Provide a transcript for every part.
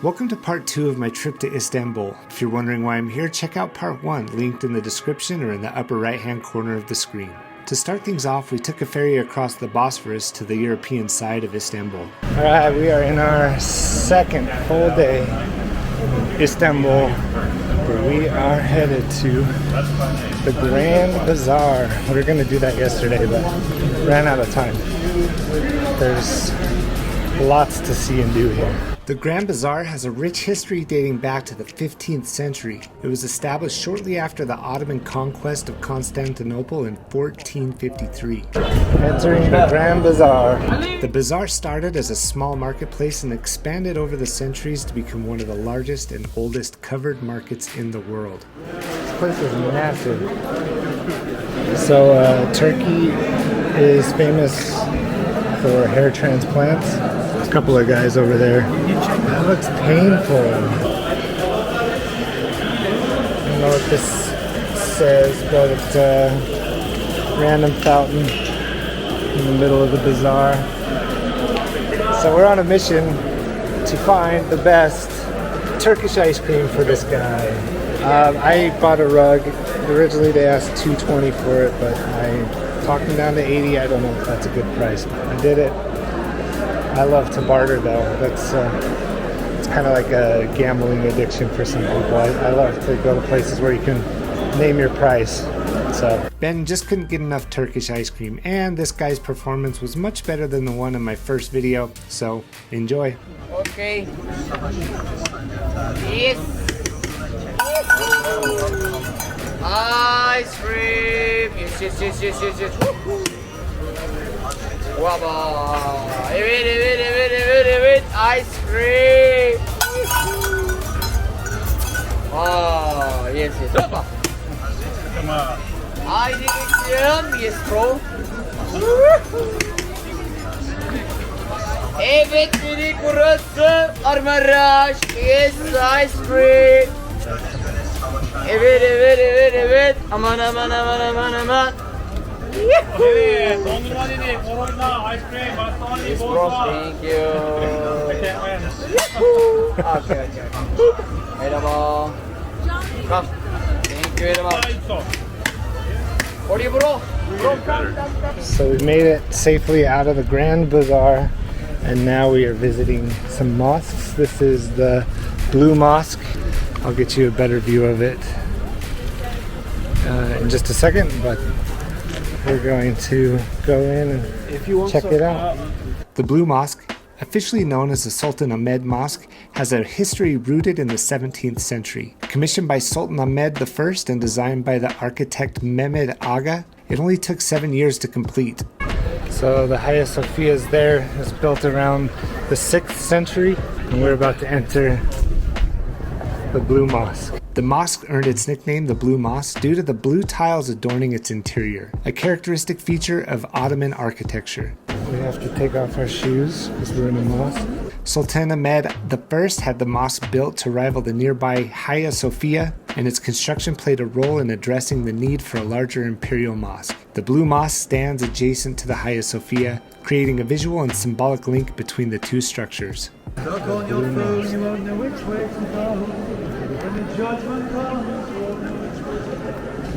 Welcome to part 2 of my trip to Istanbul. If you're wondering why I'm here, check out part 1, linked in the description or in the upper right hand corner of the screen. To start things off, we took a ferry across the Bosphorus to the European side of Istanbul. Alright, we are in our second full day in Istanbul, where we are headed to the Grand Bazaar. We were going to do that yesterday, but ran out of time. There's lots to see and do here. The Grand Bazaar has a rich history dating back to the 15th century. It was established shortly after the Ottoman conquest of Constantinople in 1453. Entering the Grand Bazaar. The bazaar started as a small marketplace and expanded over the centuries to become one of the largest and oldest covered markets in the world. This place is massive. So Turkey is famous for hair transplants. There's a couple of guys over there. That looks painful. I don't know what this says, but it's a random fountain in the middle of the bazaar. So we're on a mission to find the best Turkish ice cream for this guy. I bought a rug. Originally they asked $2.20 for it, but I talked them down to $80. I don't know if that's a good price. I did it. I love to barter though. That's it's kind of like a gambling addiction for some people. I love to go to places where you can name your price. So Ben just couldn't get enough Turkish ice cream, and this guy's performance was much better than the one in my first video. So enjoy. Okay. Yes. Ice cream. Yes. Wow. Evet. Ice cream. Oh, yes. Hoppa. Haydi geçiyorum. Yes, bro. Evet, dedik burası. Armaraş. Yes, ice cream. Evet. Aman. Evet, dondurma dedik, oranla, ice cream, pastane, Yes, bro. bozma. Thank you. Okay. Merhaba. Come. Thank you very much. What are you, bro? So we made it safely out of the Grand Bazaar, and now we are visiting some mosques. This is the Blue Mosque. I'll get you a better view of it in just a second, but we're going to go in and check it out. The Blue Mosque, officially known as the Sultan Ahmed Mosque, has a history rooted in the 17th century. Commissioned by Sultan Ahmed I and designed by the architect Mehmed Aga, it only took 7 years to complete. So the Hagia Sophia is there. It's built around the 6th century, and we're about to enter the Blue Mosque. The mosque earned its nickname, the Blue Mosque, due to the blue tiles adorning its interior, a characteristic feature of Ottoman architecture. We have to take off our shoes because we're in a mosque. Sultan Ahmed I had the mosque built to rival the nearby Hagia Sophia, and its construction played a role in addressing the need for a larger imperial mosque. The Blue Mosque stands adjacent to the Hagia Sophia, creating a visual and symbolic link between the two structures.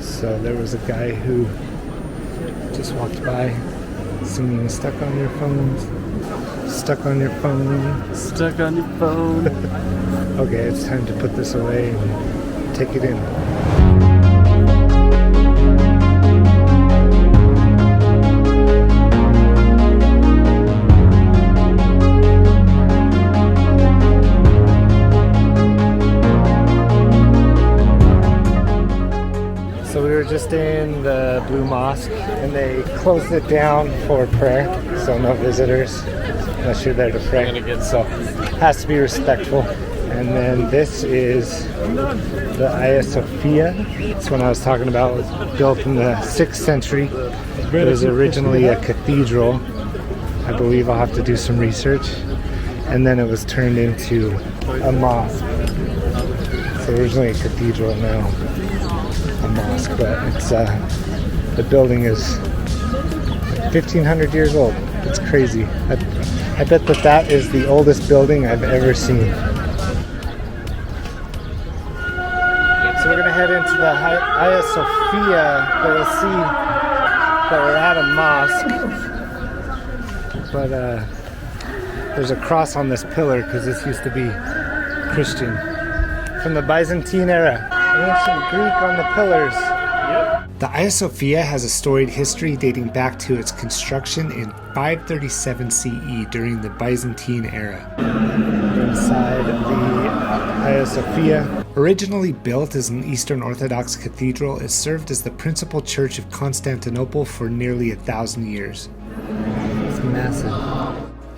So there was a guy who just walked by singing Stuck on Your Phone, Stuck on Your Phone, Stuck on Your Phone. Okay, it's time to put this away and take it in. Just in the Blue Mosque, and they closed it down for prayer, so no visitors unless you're there to pray. So has to be respectful. And then this is the Hagia Sophia. It's one I was talking about. It was built in the 6th century. It was originally a cathedral. I believe I'll have to do some research. And then it was turned into a mosque. So originally a cathedral, now a mosque, but it's the building is 1,500 years old. It's crazy. I bet that is the oldest building I've ever seen. So we're gonna head into the Hagia Sophia, but we'll see that we're at a mosque. But there's a cross on this pillar because this used to be Christian. From the Byzantine era. Ancient Greek on the pillars. The Hagia Sophia has a storied history dating back to its construction in 537 CE during the Byzantine era. Inside the Hagia Sophia, originally built as an Eastern Orthodox cathedral, it served as the principal church of Constantinople for nearly 1,000 years. It's massive.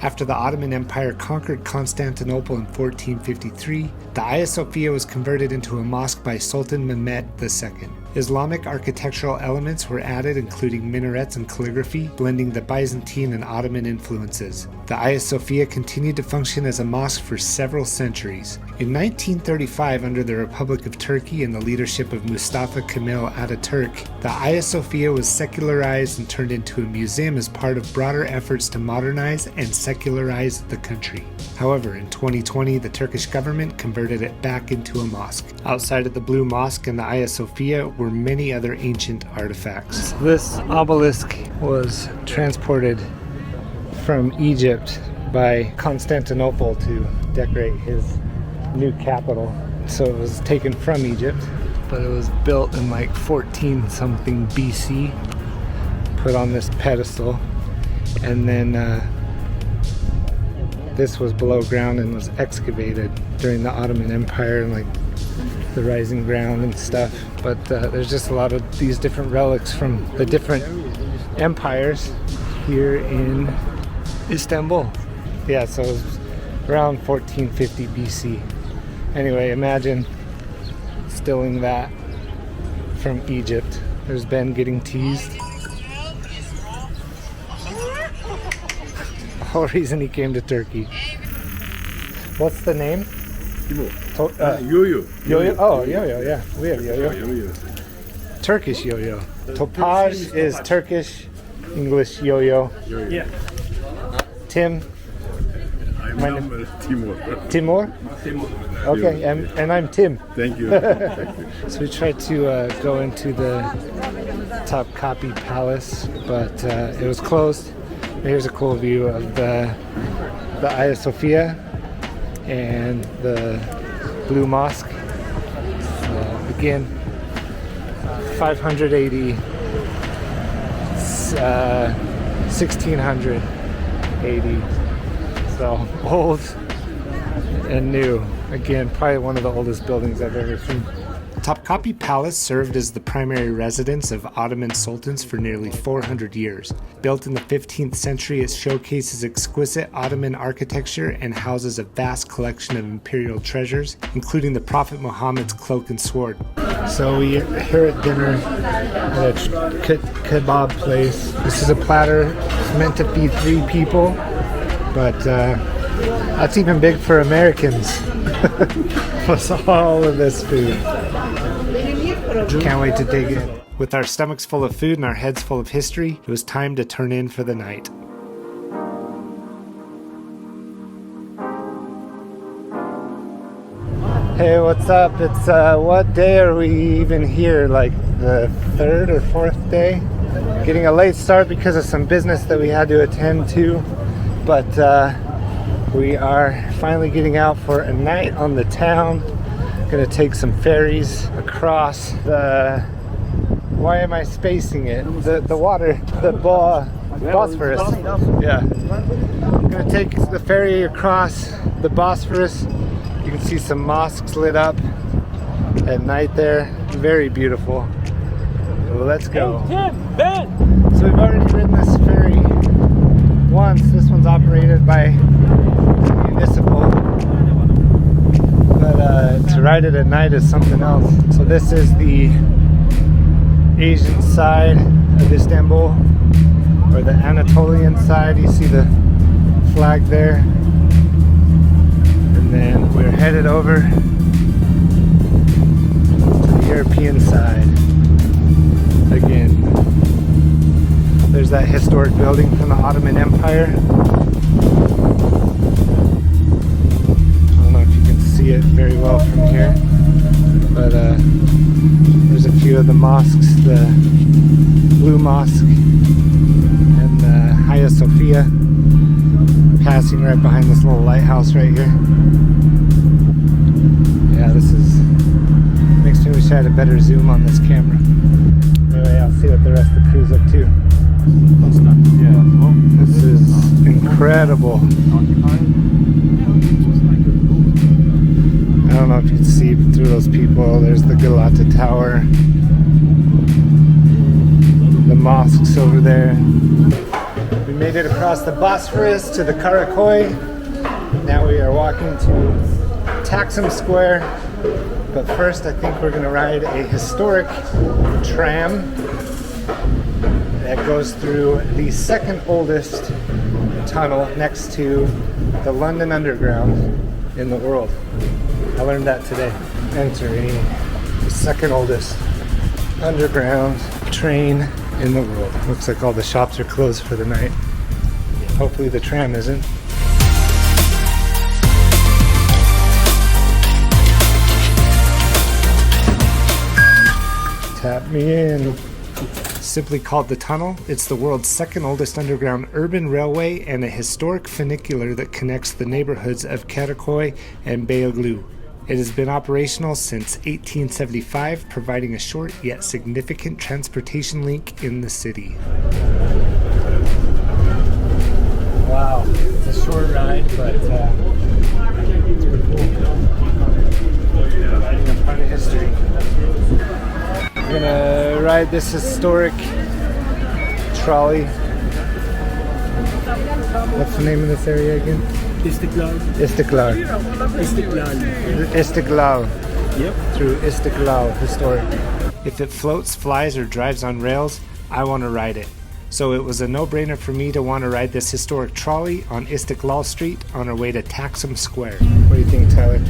After the Ottoman Empire conquered Constantinople in 1453, the Hagia Sophia was converted into a mosque by Sultan Mehmed II. Islamic architectural elements were added, including minarets and calligraphy, blending the Byzantine and Ottoman influences. The Hagia Sophia continued to function as a mosque for several centuries. In 1935, under the Republic of Turkey and the leadership of Mustafa Kemal Ataturk, the Hagia Sophia was secularized and turned into a museum as part of broader efforts to modernize and secularize the country. However, in 2020, the Turkish government converted it back into a mosque. Outside of the Blue Mosque and the Hagia Sophia were many other ancient artifacts. This obelisk was transported from Egypt by Constantinople to decorate his new capital. So it was taken from Egypt, but it was built in like 14 something BC, put on this pedestal, and then this was below ground and was excavated during the Ottoman Empire and like the rising ground and stuff. But there's just a lot of these different relics from the different empires here in Istanbul. Yeah, so it was around 1450 BC. Anyway, imagine stealing that from Egypt. There's Ben getting teased. The whole reason he came to Turkey. What's the name? Yo-yo. Yo-yo? Oh, yo-yo, yeah. We have yo-yo. Turkish yo-yo. Topaj is Turkish, English yo-yo. Yeah. Tim? I'm Timur. Timur? Okay, and I'm Tim. Thank you. So we tried to go into the Topkapi Palace, but it was closed. Here's a cool view of the Hagia Sophia and the Blue Mosque. Again, 580, 1680. So old and new. Again, probably one of the oldest buildings I've ever seen. Topkapi Palace served as the primary residence of Ottoman sultans for nearly 400 years. Built in the 15th century, it showcases exquisite Ottoman architecture and houses a vast collection of imperial treasures, including the Prophet Muhammad's cloak and sword. So we are here at dinner at a kebab place. This is a platter. It's meant to feed 3 people, but that's even big for Americans. What's all of this food? Can't wait to dig in. With our stomachs full of food and our heads full of history, it was time to turn in for the night. Hey, what's up? It's what day are we even here? Like the 3rd or 4th day? Getting a late start because of some business that we had to attend to, but we are finally getting out for a night on the town. Gonna take some ferries across the, why am I spacing it? The water, the Bosphorus. Yeah. I'm gonna take the ferry across the Bosphorus. You can see some mosques lit up at night there. Very beautiful. Let's go. Hey, Tim, Ben. So we've already ridden this ferry once. This one's operated by municipal. But to ride it at night is something else. So this is the Asian side of Istanbul, or the Anatolian side. You see the flag there. And then we're headed over to the European side. Again, there's that historic building from the Ottoman Empire. here. But there's a few of the mosques, the Blue Mosque and the Hagia Sophia, passing right behind this little lighthouse right here. Yeah, this makes me wish I had a better zoom on this camera. Anyway, I'll see what the rest of the crew's up to. This is incredible. I don't know if you can see through those people. There's the Galata Tower, the mosques over there. We made it across the Bosphorus to the Karakoy. Now we are walking to Taksim Square. But first, I think we're going to ride a historic tram that goes through the second oldest tunnel next to the London Underground in the world. I learned that today. Entering the second oldest underground train in the world. Looks like all the shops are closed for the night. Hopefully the tram isn't. Tap me in. Simply called the tunnel, it's the world's second oldest underground urban railway and a historic funicular that connects the neighborhoods of Karakoy and Beyoğlu. It has been operational since 1875, providing a short yet significant transportation link in the city. Wow, it's a short ride, but it's pretty cool. Riding a part of history. We're gonna ride this historic trolley. What's the name of this area again? Istiklal. Istiklal. Yep. Through Istiklal, historic. If it floats, flies, or drives on rails, I want to ride it. So it was a no-brainer for me to want to ride this historic trolley on Istiklal Street on our way to Taksim Square. What do you think, Tyler?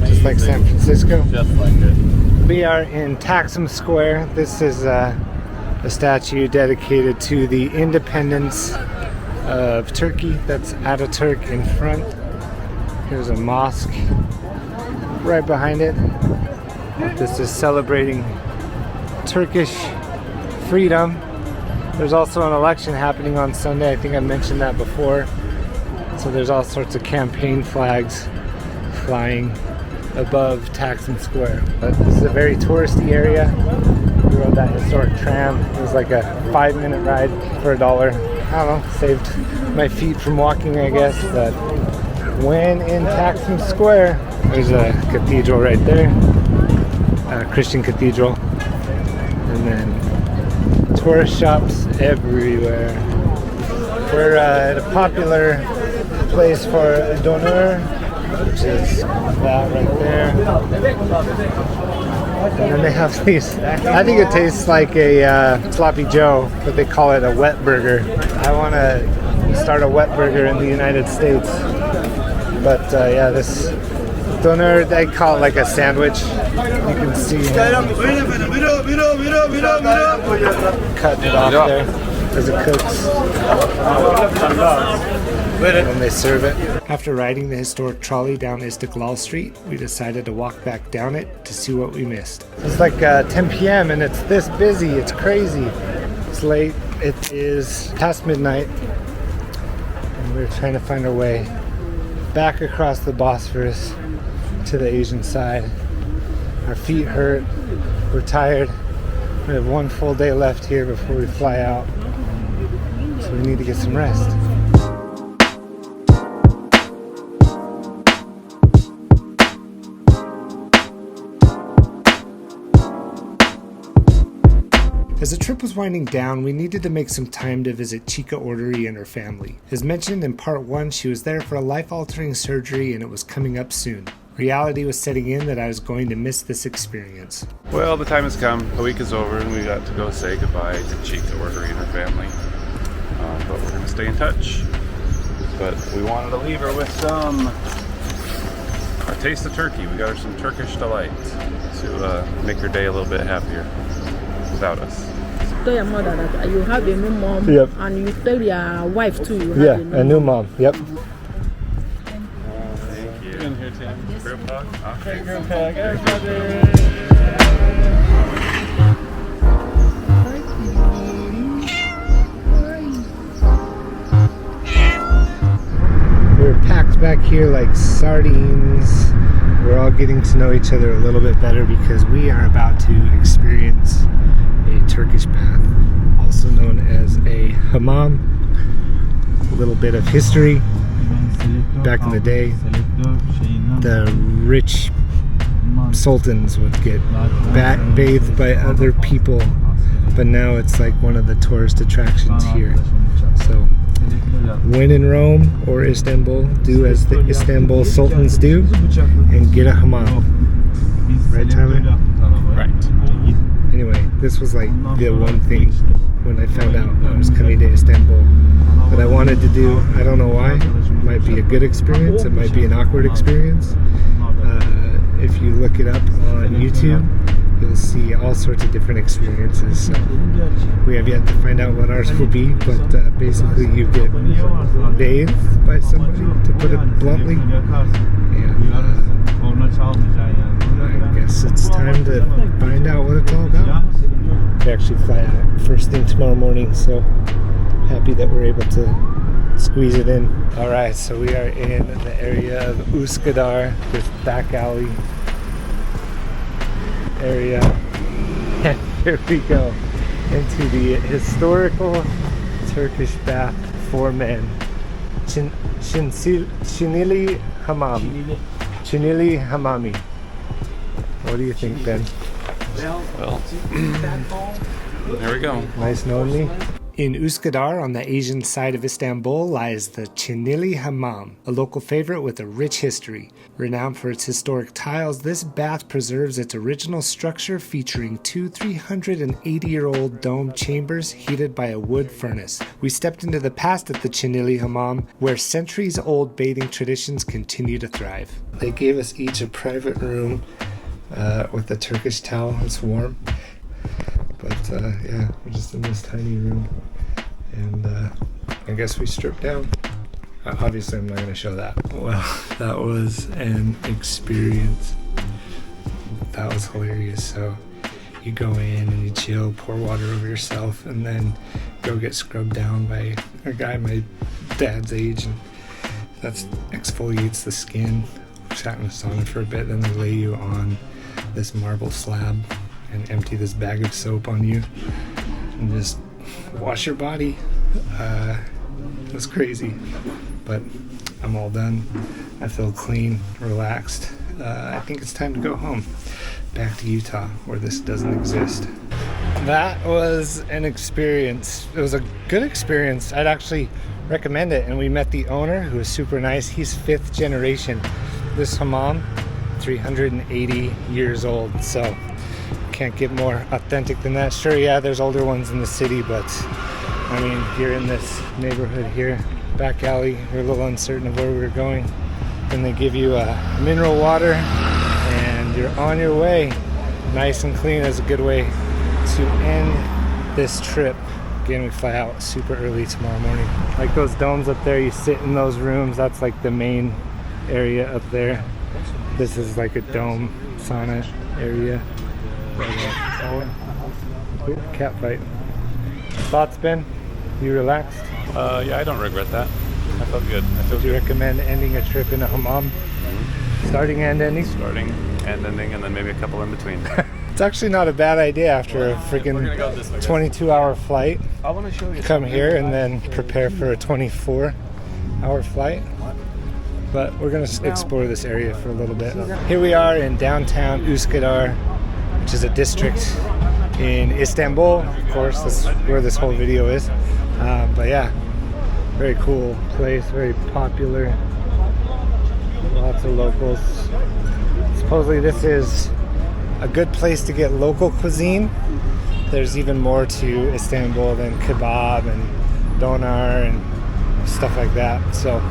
Just like San Francisco? Just like it. We are in Taksim Square. This is a statue dedicated to the independence of Turkey. That's Ataturk in front. Here's a mosque right behind it. This is celebrating Turkish freedom. There's also an election happening on Sunday. I think I mentioned that before. So there's all sorts of campaign flags flying above Taksim Square. But this is a very touristy area. We rode that historic tram. It was like a 5-minute ride for $1. I don't know, saved my feet from walking, I guess. But when in Taksim Square, there's a cathedral right there, a Christian cathedral, and then tourist shops everywhere. We're at a popular place for a doner, which is that right there. And then they have these, I think it tastes like a sloppy joe, but they call it a wet burger. I want to start a wet burger in the United States. But yeah, this doner, they call it like a sandwich. You can see cutting it off there as it cooks. And then they serve it. After riding the historic trolley down Istiklal Street, we decided to walk back down it to see what we missed. It's like 10 p.m. and it's this busy. It's crazy. It's late. It is past midnight. And we're trying to find our way back across the Bosphorus to the Asian side. Our feet hurt. We're tired. We have one full day left here before we fly out. So we need to get some rest. As the trip was winding down, we needed to make some time to visit Chica Ordery and her family. As mentioned in part 1, she was there for a life-altering surgery and it was coming up soon. Reality was setting in that I was going to miss this experience. Well, the time has come. The week is over and we got to go say goodbye to Chica Ordery and her family. But we're going to stay in touch. But we wanted to leave her with a taste of Turkey. We got her some Turkish delight to make her day a little bit happier without us. Tell your mother that you have a new mom. Yep. And you tell your wife too. Yeah, a new mom. Yep. Thank you. here too. Group hug? Okay. Group hug, everybody. We're packed back here like sardines. We're all getting to know each other a little bit better because we are about to experience a Turkish bath, also known as a hammam. A little bit of history. Back in the day, the rich sultans would get bathed by other people, but now it's like one of the tourist attractions here. So when in Rome or Istanbul, do as the Istanbul sultans do and get a hammam. Right, Tyler? Right. Anyway, this was like the one thing when I found out I was coming to Istanbul that I wanted to do. I don't know why. It might be a good experience. It might be an awkward experience. If you look it up on YouTube, you'll see all sorts of different experiences. So we have yet to find out what ours will be, but basically you get bathed by somebody, to put it bluntly, and I guess it's time to find out what it's all about. We actually fly out first thing tomorrow morning, so happy that we're able to squeeze it in. All right, so we are in the area of Üsküdar, this back alley area. And here we go into the historical Turkish bath for men. Çinili Hammam. Çinili Hammami. What do you think, Ben? Well, there we go. Nice knowing me. In Üsküdar, on the Asian side of Istanbul, lies the Çinili Hammam, a local favorite with a rich history. Renowned for its historic tiles, this bath preserves its original structure, featuring two 380-year-old dome chambers heated by a wood furnace. We stepped into the past at the Çinili Hammam, where centuries-old bathing traditions continue to thrive. They gave us each a private room with a Turkish towel. It's warm. But yeah, we're just in this tiny room, and I guess we stripped down. Obviously, I'm not going to show that. Well, that was an experience. That was hilarious. So you go in and you chill, pour water over yourself, and then go get scrubbed down by a guy my dad's age, and that exfoliates the skin. Sat in the sauna for a bit, then they lay you on this marble slab and empty this bag of soap on you and just wash your body. It was crazy, but I'm all done. I feel clean, relaxed. I think it's time to go home, back to Utah, where this doesn't exist. That was an experience. It was a good experience. I'd actually recommend it. And we met the owner, who was super nice. He's 5th generation. This hammam, 380 years old, so can't get more authentic than that. Sure, yeah, there's older ones in the city, but I mean, you're in this neighborhood here, back alley, we're a little uncertain of where we're going, then they give you a mineral water and you're on your way. Nice and clean is a good way to end this trip. Again, we fly out super early tomorrow morning. Like those domes up there, you sit in those rooms, that's like the main area up there. This is like a dome sauna area. Ooh, cat fight. Thoughts, Ben? You relaxed? Yeah, I don't regret that. I felt good. Would you recommend ending a trip in a hammam? Starting and ending? Starting and ending, and then maybe a couple in between. It's actually not a bad idea after a freaking 22-hour flight. I want to show you. Come here and then prepare for a 24-hour flight. But we're going to explore this area for a little bit. Here we are in downtown Üsküdar, which is a district in Istanbul. Of course, that's where this whole video is. But yeah, very cool place, very popular. Lots of locals. Supposedly this is a good place to get local cuisine. There's even more to Istanbul than kebab and doner and stuff like that. So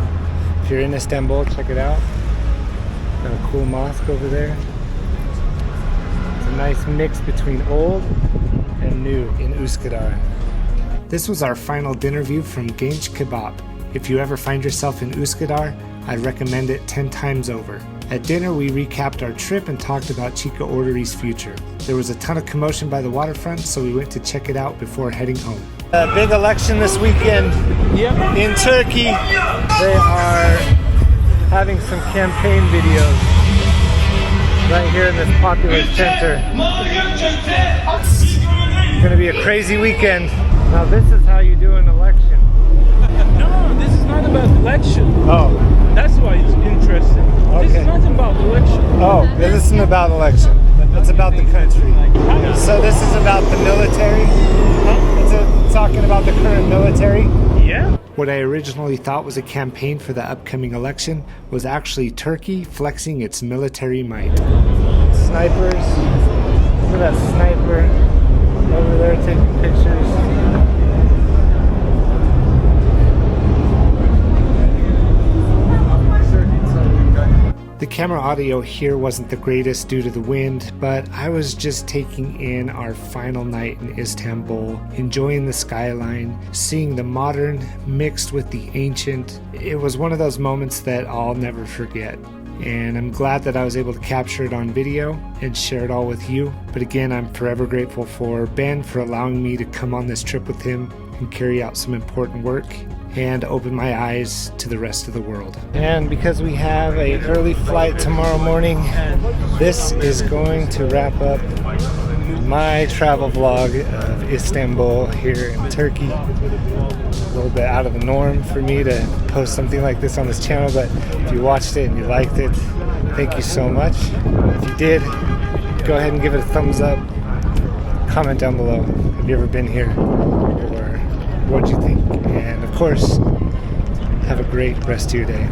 if you're in Istanbul, check it out. Got a cool mosque over there. It's a nice mix between old and new in Üsküdar. This was our final dinner view from Genç Kebap. If you ever find yourself in Üsküdar, I'd recommend it 10 times over. At dinner, we recapped our trip and talked about Chica Ordery's future. There was a ton of commotion by the waterfront, so we went to check it out before heading home. A big election this weekend in Turkey. They are having some campaign videos right here in this popular center. It's going to be a crazy weekend. Now this is how you do an election. No, this is not about election. Oh. That's why it's interesting. This Okay. is not about election. Oh, this isn't about election. It's about the country. So this is about the military? It's talking about the current military? Yeah? What I originally thought was a campaign for the upcoming election was actually Turkey flexing its military might. Snipers. Look at that sniper over there taking pictures. The camera audio here wasn't the greatest due to the wind, but I was just taking in our final night in Istanbul, enjoying the skyline, seeing the modern mixed with the ancient. It was one of those moments that I'll never forget. And I'm glad that I was able to capture it on video and share it all with you. But again, I'm forever grateful for Ben for allowing me to come on this trip with him and carry out some important work and open my eyes to the rest of the world. And because we have an early flight tomorrow morning, this is going to wrap up my travel vlog of Istanbul here in Turkey. A little bit out of the norm for me to post something like this on this channel, but if you watched it and you liked it, thank you so much. If you did, go ahead and give it a thumbs up. Comment down below, have you ever been here? Or what'd you think? And of course, have a great rest of your day.